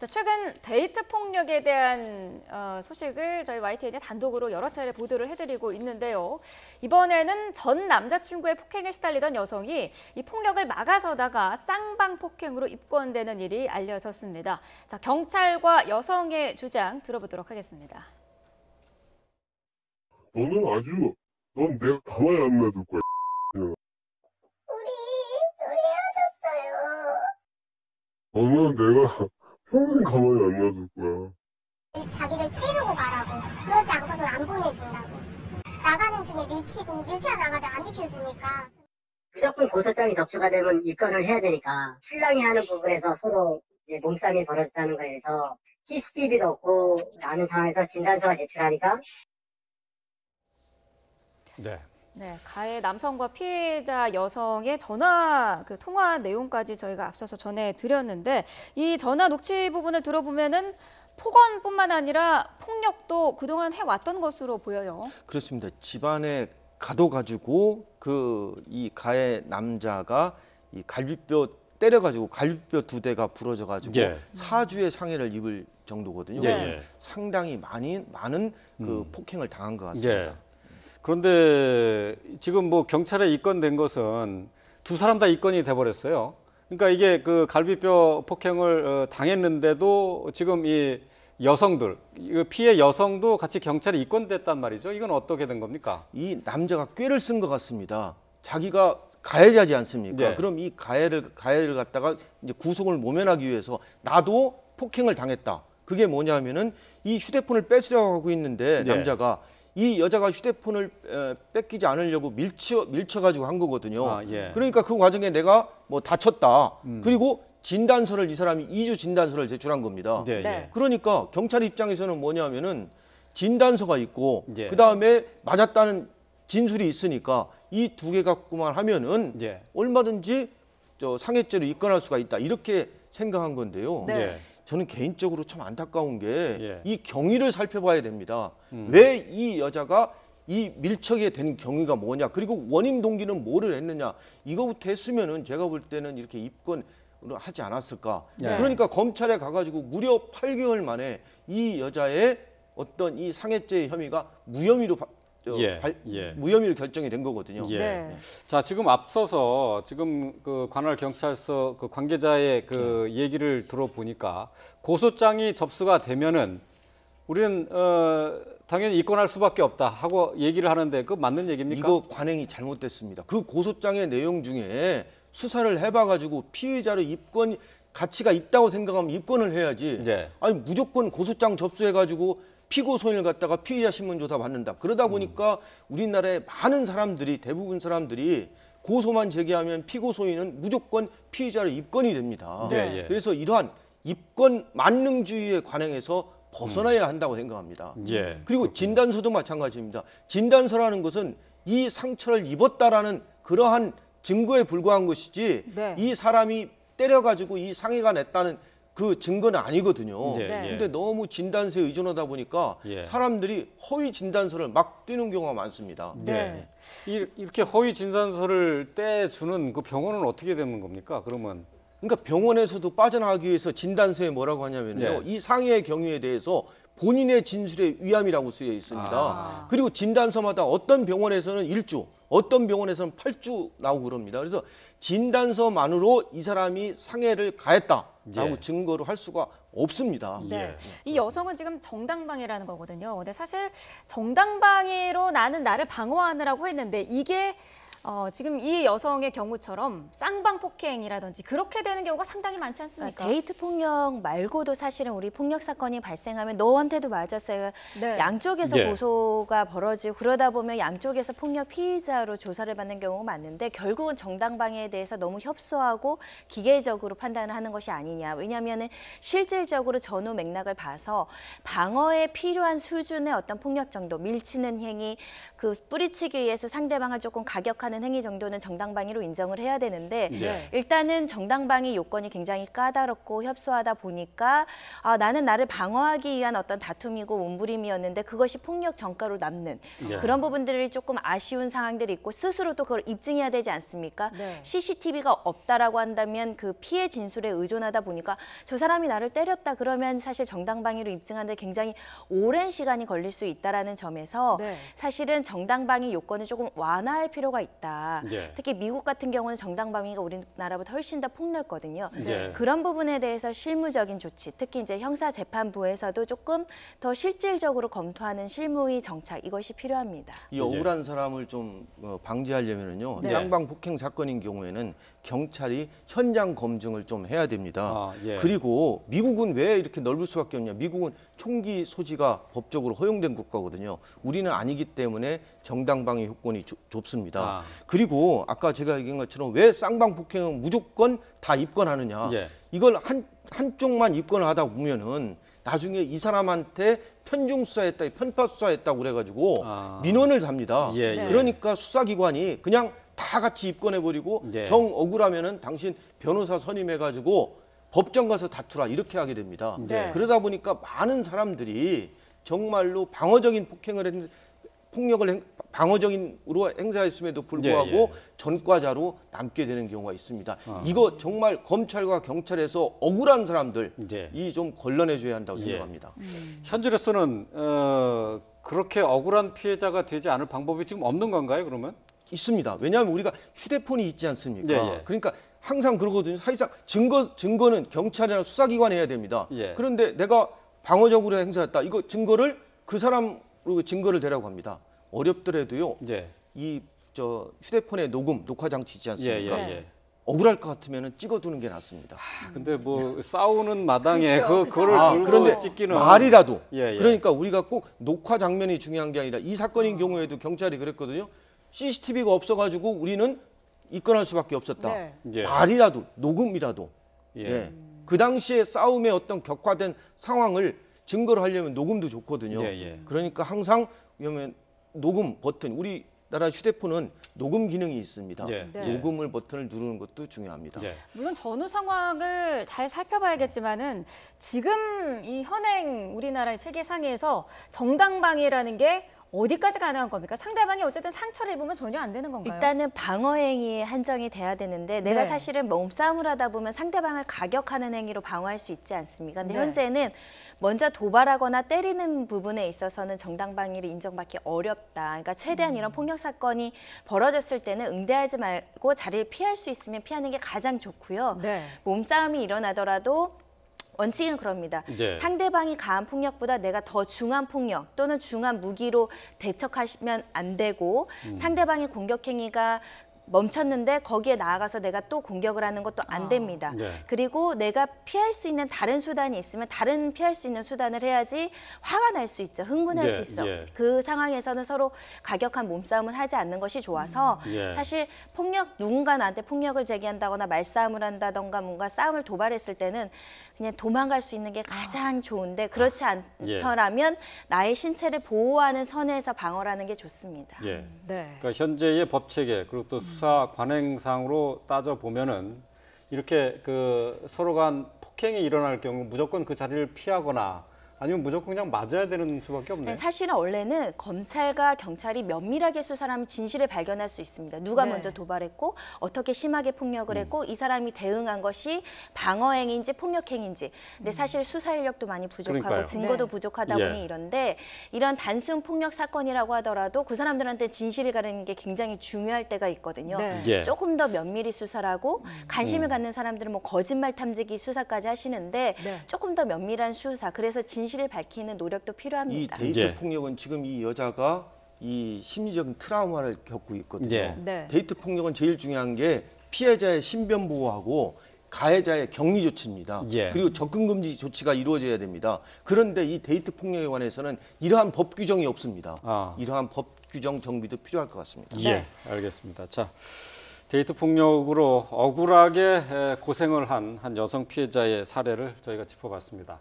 자, 최근 데이트 폭력에 대한 소식을 저희 YTN이 단독으로 여러 차례 보도를 해드리고 있는데요. 이번에는 전 남자친구의 폭행에 시달리던 여성이 이 폭력을 막아서다가 쌍방폭행으로 입건되는 일이 알려졌습니다. 자, 경찰과 여성의 주장 들어보도록 하겠습니다. 넌 내가 가만히 안 놔둘 거야. 우리 헤어졌어요. 너는 내가 평생 가만히 안 놔둘 거야. 자기를 찌르고 말하고 그러지 않고서는 안 보내준다고. 나가는 중에 밀치고 나가도 안 비켜주니까. 무조건 고소장이 접수가 되면 입건을 해야 되니까 신랑이 하는 부분에서 서로 이제 몸싸움이 벌어졌다는 거에서 CCTV도 없고 라는 상황에서 진단서가 제출하니까 네, 가해 남성과 피해자 여성의 전화 통화 내용까지 저희가 앞서서 전해드렸는데 이 전화 녹취 부분을 들어보면은 폭언뿐만 아니라 폭력도 그동안 해왔던 것으로 보여요. 그렇습니다. 집안에 가둬가지고 이 가해 남자가 이 갈비뼈 때려가지고 갈비뼈 2대가 부러져가지고 사주의 상해를 입을 정도거든요. 상당히 많은 폭행을 당한 것 같습니다. 그런데 지금 뭐 경찰에 입건된 것은 두 사람 다 입건이 돼버렸어요. 그러니까 이게 그 갈비뼈 폭행을 당했는데도 지금 이 여성들, 피해 여성도 같이 경찰에 입건됐단 말이죠. 이건 어떻게 된 겁니까? 이 남자가 꾀를 쓴 것 같습니다. 자기가 가해자지 않습니까? 그럼 이 가해를 갖다가 이제 구속을 모면하기 위해서 나도 폭행을 당했다. 그게 뭐냐면은 이 휴대폰을 뺏으려고 하고 있는데 남자가 이 여자가 휴대폰을 뺏기지 않으려고 밀쳐가지고 한 거거든요. 그러니까 그 과정에 내가 뭐 다쳤다. 그리고 진단서를 이 사람이 2주 진단서를 제출한 겁니다. 그러니까 경찰 입장에서는 뭐냐면은 진단서가 있고 그 다음에 맞았다는 진술이 있으니까 이 두 개 갖고만 하면은 얼마든지 상해죄로 입건할 수가 있다. 이렇게 생각한 건데요. 저는 개인적으로 참 안타까운 게 이 경위를 살펴봐야 됩니다. 왜 이 여자가 이 밀착이 된 경위가 뭐냐, 그리고 원인 동기는 뭐를 했느냐, 이거부터 했으면은 제가 볼 때는 이렇게 입건을 하지 않았을까. 그러니까 검찰에 가가지고 무려 8개월 만에 이 여자의 어떤 이 상해죄 혐의가 무혐의로 무혐의로 결정이 된 거거든요. 자, 지금 앞서서 지금 그 관할 경찰서 그 관계자의 그 얘기를 들어보니까 고소장이 접수가 되면은 우리는 당연히 입건할 수밖에 없다 하고 얘기를 하는데 그 맞는 얘기입니까? 이거 관행이 잘못됐습니다. 그 고소장의 내용 중에 수사를 해봐가지고 피의자를 입건 가치가 있다고 생각하면 입건을 해야지. 아니 무조건 고소장 접수해가지고 피고 소인을 갖다가 피의자 신문조사 받는다. 그러다 보니까 우리나라의 많은 사람들이, 대부분 사람들이 고소만 제기하면 피고 소인은 무조건 피의자로 입건이 됩니다. 그래서 이러한 입건 만능주의의 관행에서 벗어나야 한다고 생각합니다. 그리고 진단서도 마찬가지입니다. 진단서라는 것은 이 상처를 입었다라는 그러한 증거에 불과한 것이지 이 사람이 때려가지고 이 상해가 냈다는 그 증거는 아니거든요. 근데 너무 진단서에 의존하다 보니까 사람들이 허위 진단서를 막 떼는 경우가 많습니다. 이렇게 허위 진단서를 떼주는 그 병원은 어떻게 되는 겁니까? 그러면 그러니까 병원에서도 빠져나가기 위해서 진단서에 뭐라고 하냐면요. 이 상해의 경위에 대해서 본인의 진술의 위함이라고 쓰여 있습니다. 그리고 진단서마다 어떤 병원에서는 1주, 어떤 병원에서는 8주 나오고 그럽니다. 그래서 진단서만으로 이 사람이 상해를 가했다라고 증거를 할 수가 없습니다. 이 여성은 지금 정당방위라는 거거든요. 근데 사실 정당방위로 나를 방어하느라고 했는데 이게 지금 이 여성의 경우처럼 쌍방폭행이라든지 그렇게 되는 경우가 상당히 많지 않습니까? 데이트 폭력 말고도 사실은 우리 폭력 사건이 발생하면 너한테도 맞았어요. 양쪽에서 고소가 벌어지고 그러다 보면 양쪽에서 폭력 피의자로 조사를 받는 경우가 많은데 결국은 정당방위에 대해서 너무 협소하고 기계적으로 판단을 하는 것이 아니냐. 왜냐하면 실질적으로 전후 맥락을 봐서 방어에 필요한 수준의 어떤 폭력 정도, 밀치는 행위, 그 뿌리치기 위해서 상대방을 조금 가격하는 강요하는 행위 정도는 정당방위로 인정을 해야 되는데 네. 일단은 정당방위 요건이 굉장히 까다롭고 협소하다 보니까 나는 나를 방어하기 위한 어떤 다툼이고 몸부림이었는데 그것이 폭력 전가로 남는 네. 그런 부분들이 조금 아쉬운 상황들이 있고 스스로 또 그걸 입증해야 되지 않습니까? 네. CCTV가 없다라고 한다면 그 피해 진술에 의존하다 보니까 저 사람이 나를 때렸다 그러면 사실 정당방위로 입증하는데 굉장히 오랜 시간이 걸릴 수 있다라는 점에서 네. 사실은 정당방위 요건을 조금 완화할 필요가 있다. 네. 특히 미국 같은 경우는 정당방위가 우리나라보다 훨씬 더 폭넓거든요. 네. 그런 부분에 대해서 실무적인 조치, 특히 이제 형사재판부에서도 조금 더 실질적으로 검토하는 실무의 정착 이것이 필요합니다. 이 억울한 사람을 좀 방지하려면은요. 네. 쌍방 폭행 사건인 경우에는 경찰이 현장 검증을 좀 해야 됩니다. 예. 그리고 미국은 왜 이렇게 넓을 수밖에 없냐? 미국은 총기 소지가 법적으로 허용된 국가거든요. 우리는 아니기 때문에 정당방위 요건이 좁습니다. 그리고 아까 제가 얘기한 것처럼 왜 쌍방 폭행은 무조건 다 입건하느냐? 예. 이걸 한쪽만 입건을 하다 보면은 나중에 이 사람한테 편중 수사했다, 편파 수사했다고 그래가지고 민원을 답니다. 예, 예. 그러니까 수사기관이 그냥 다 같이 입건해버리고 예. 정 억울하면은 당신 변호사 선임해가지고 법정 가서 다투라 이렇게 하게 됩니다. 네. 그러다 보니까 많은 사람들이 정말로 방어적인 폭력을 방어적인으로 행사했음에도 불구하고 예, 예. 전과자로 남게 되는 경우가 있습니다. 이거 정말 검찰과 경찰에서 억울한 사람들 예. 이 좀 걸러내줘야 한다고 예. 생각합니다. 현재로서는 그렇게 억울한 피해자가 되지 않을 방법이 지금 없는 건가요? 그러면? 있습니다. 왜냐하면 우리가 휴대폰이 있지 않습니까? 예, 예. 그러니까 항상 그러거든요. 사실상 증거는 경찰이나 수사기관이 해야 됩니다. 예. 그런데 내가 방어적으로 행사했다. 이거 증거를 그 사람으로 증거를 대라고 합니다. 어렵더라도요. 예. 휴대폰의 녹화 장치 있지 예, 않습니까? 예, 예. 억울할 것 같으면 찍어두는 게 낫습니다. 근데 뭐 싸우는 마당에 그렇죠. 그거를 들고 그런데 찍기는 말이라도 예, 예. 그러니까 우리가 꼭 녹화 장면이 중요한 게 아니라 이 사건인 경우에도 경찰이 그랬거든요. CCTV가 없어가지고 우리는 입건할 수밖에 없었다. 네. 예. 말이라도 녹음이라도 예. 예. 그 당시에 싸움의 어떤 격화된 상황을 증거로 하려면 녹음도 좋거든요. 예, 예. 그러니까 항상 그러면 녹음 버튼 우리나라 휴대폰은 녹음 기능이 있습니다. 예. 네. 녹음을 버튼을 누르는 것도 중요합니다. 예. 물론 전후 상황을 잘 살펴봐야겠지만은 지금 이 현행 우리나라의 체계상에서 정당방위라는 게 어디까지 가능한 겁니까? 상대방이 어쨌든 상처를 입으면 전혀 안 되는 건가요? 일단은 방어 행위에 한정이 돼야 되는데 내가 네. 사실은 몸싸움을 하다 보면 상대방을 가격하는 행위로 방어할 수 있지 않습니까? 근데 네. 현재는 먼저 도발하거나 때리는 부분에 있어서는 정당방위를 인정받기 어렵다. 그러니까 최대한 이런 폭력 사건이 벌어졌을 때는 응대하지 말고 자리를 피할 수 있으면 피하는 게 가장 좋고요. 네. 몸싸움이 일어나더라도 원칙은 그럽니다. 네. 상대방이 가한 폭력보다 내가 더 중한 폭력 또는 중한 무기로 대처하시면 안 되고 상대방의 공격 행위가 멈췄는데 거기에 나아가서 내가 또 공격을 하는 것도 안 됩니다. 네. 그리고 내가 피할 수 있는 다른 수단이 있으면 다른 피할 수 있는 수단을 해야지 화가 날 수 있죠. 흥분할 네, 수 있어. 예. 그 상황에서는 서로 가격한 몸싸움은 하지 않는 것이 좋아서 예. 사실 누군가 나한테 폭력을 제기한다거나 말싸움을 한다던가 뭔가 싸움을 도발했을 때는 그냥 도망갈 수 있는 게 가장 좋은데 그렇지 예. 않더라면 나의 신체를 보호하는 선에서 방어라는 게 좋습니다. 예. 네. 그러니까 현재의 법 체계 그리고 또 수사 관행상으로 따져 보면은 이렇게 그 서로 간 폭행이 일어날 경우 무조건 그 자리를 피하거나 아니면 무조건 그냥 맞아야 되는 수밖에 없네. 네, 사실은 원래는 검찰과 경찰이 면밀하게 수사하면 진실을 발견할 수 있습니다. 누가 네. 먼저 도발했고 어떻게 심하게 폭력을 했고 이 사람이 대응한 것이 방어행위인지 폭력행위인지. 근데 사실 수사 인력도 많이 부족하고 그러니까요. 증거도 네. 부족하다 예. 보니 이런데 이런 단순 폭력 사건이라고 하더라도 그 사람들한테 진실을 가르는 게 굉장히 중요할 때가 있거든요. 네. 예. 조금 더 면밀히 수사를 하고 관심을 갖는 사람들은 뭐 거짓말 탐지기 수사까지 하시는데 네. 조금 더 면밀한 수사 그래서 진실을 밝히는 노력도 이 필요합니다. 데이트 예. 폭력은 지금 이 여자가 이 심리적인 트라우마를 겪고 있거든요. 예. 네. 데이트 폭력은 제일 중요한 게 피해자의 신변 보호하고 가해자의 격리 조치입니다. 예. 그리고 접근 금지 조치가 이루어져야 됩니다. 그런데 이 데이트 폭력에 관해서는 이러한 법 규정이 없습니다. 이러한 법 규정 정비도 필요할 것 같습니다. 예, 알겠습니다. 자, 데이트 폭력으로 억울하게 고생을 한 여성 피해자의 사례를 저희가 짚어봤습니다.